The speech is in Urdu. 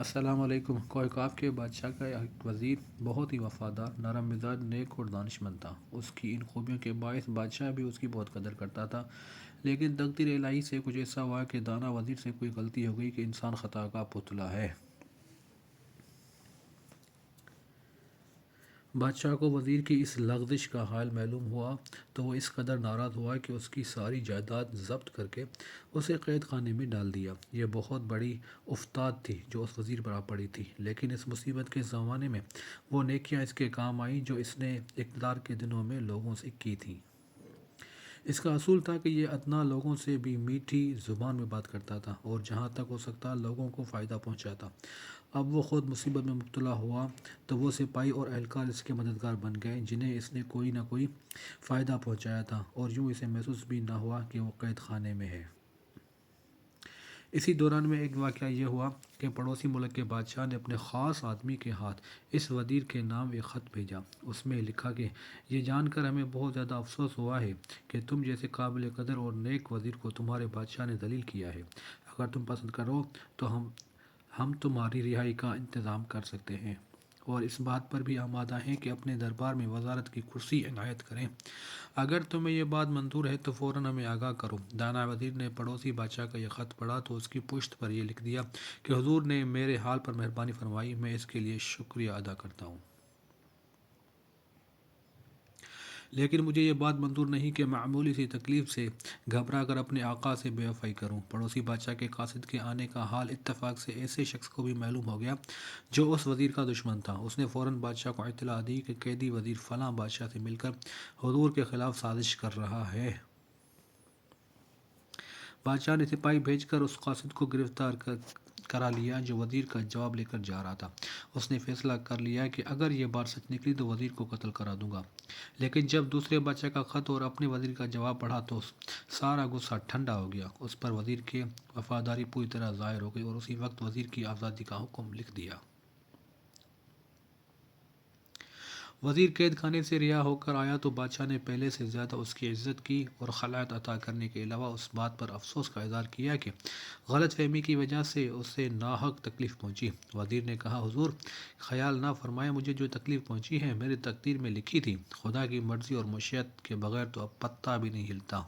السلام علیکم۔ کوئکاب کے بادشاہ کا ایک وزیر بہت ہی وفادار، نرم مزاج، نیک اور دانش مند تھا۔ اس کی ان خوبیوں کے باعث بادشاہ بھی اس کی بہت قدر کرتا تھا۔ لیکن تقدیر الہی سے کچھ ایسا ہوا کہ دانا وزیر سے کوئی غلطی ہو گئی کہ انسان خطا کا پتلا ہے۔ بادشاہ کو وزیر کی اس لغزش کا حال معلوم ہوا تو وہ اس قدر ناراض ہوا کہ اس کی ساری جائیداد ضبط کر کے اسے قید خانے میں ڈال دیا۔ یہ بہت بڑی افتاد تھی جو اس وزیر پر آ پڑی تھی، لیکن اس مصیبت کے زمانے میں وہ نیکیاں اس کے کام آئیں جو اس نے اقتدار کے دنوں میں لوگوں سے کی تھیں۔ اس کا اصول تھا کہ یہ ادنا لوگوں سے بھی میٹھی زبان میں بات کرتا تھا اور جہاں تک ہو سکتا لوگوں کو فائدہ پہنچاتا۔ اب وہ خود مصیبت میں مبتلا ہوا تو وہ سپاہی اور اہلکار اس کے مددگار بن گئے جنہیں اس نے کوئی نہ کوئی فائدہ پہنچایا تھا، اور یوں اسے محسوس بھی نہ ہوا کہ وہ قید خانے میں ہے۔ اسی دوران میں ایک واقعہ یہ ہوا کہ پڑوسی ملک کے بادشاہ نے اپنے خاص آدمی کے ہاتھ اس وزیر کے نام ایک خط بھیجا۔ اس میں لکھا کہ یہ جان کر ہمیں بہت زیادہ افسوس ہوا ہے کہ تم جیسے قابل قدر اور نیک وزیر کو تمہارے بادشاہ نے ذلیل کیا ہے۔ اگر تم پسند کرو تو ہم تمہاری رہائی کا انتظام کر سکتے ہیں اور اس بات پر بھی آمادہ ہیں کہ اپنے دربار میں وزارت کی کرسی عنایت کریں۔ اگر تمہیں یہ بات منظور ہے تو فوراً ہمیں آگاہ کرو۔ دانا وزیر نے پڑوسی بادشاہ کا یہ خط پڑھا تو اس کی پشت پر یہ لکھ دیا کہ حضور نے میرے حال پر مہربانی فرمائی، میں اس کے لیے شکریہ ادا کرتا ہوں، لیکن مجھے یہ بات منظور نہیں کہ معمولی سی تکلیف سے گھبرا کر اپنے آقا سے بے وفائی کروں۔ پڑوسی بادشاہ کے قاصد کے آنے کا حال اتفاق سے ایسے شخص کو بھی معلوم ہو گیا جو اس وزیر کا دشمن تھا۔ اس نے فوراً بادشاہ کو اطلاع دی کہ قیدی وزیر فلاں بادشاہ سے مل کر حضور کے خلاف سازش کر رہا ہے۔ بادشاہ نے سپاہی بھیج کر اس قاصد کو گرفتار کرا لیا جو وزیر کا جواب لے کر جا رہا تھا۔ اس نے فیصلہ کر لیا کہ اگر یہ بات سچ نکلی تو وزیر کو قتل کرا دوں گا۔ لیکن جب دوسرے بادشاہ کا خط اور اپنے وزیر کا جواب پڑھا تو سارا غصہ ٹھنڈا ہو گیا۔ اس پر وزیر کی وفاداری پوری طرح ظاہر ہو گئی اور اسی وقت وزیر کی آزادی کا حکم لکھ دیا۔ وزیر قید خانے سے رہا ہو کر آیا تو بادشاہ نے پہلے سے زیادہ اس کی عزت کی اور خلعت عطا کرنے کے علاوہ اس بات پر افسوس کا اظہار کیا کہ غلط فہمی کی وجہ سے اسے ناحق تکلیف پہنچی۔ وزیر نے کہا، حضور خیال نہ فرمائے، مجھے جو تکلیف پہنچی ہے میری تقدیر میں لکھی تھی۔ خدا کی مرضی اور مشیت کے بغیر تو اب پتہ بھی نہیں ہلتا۔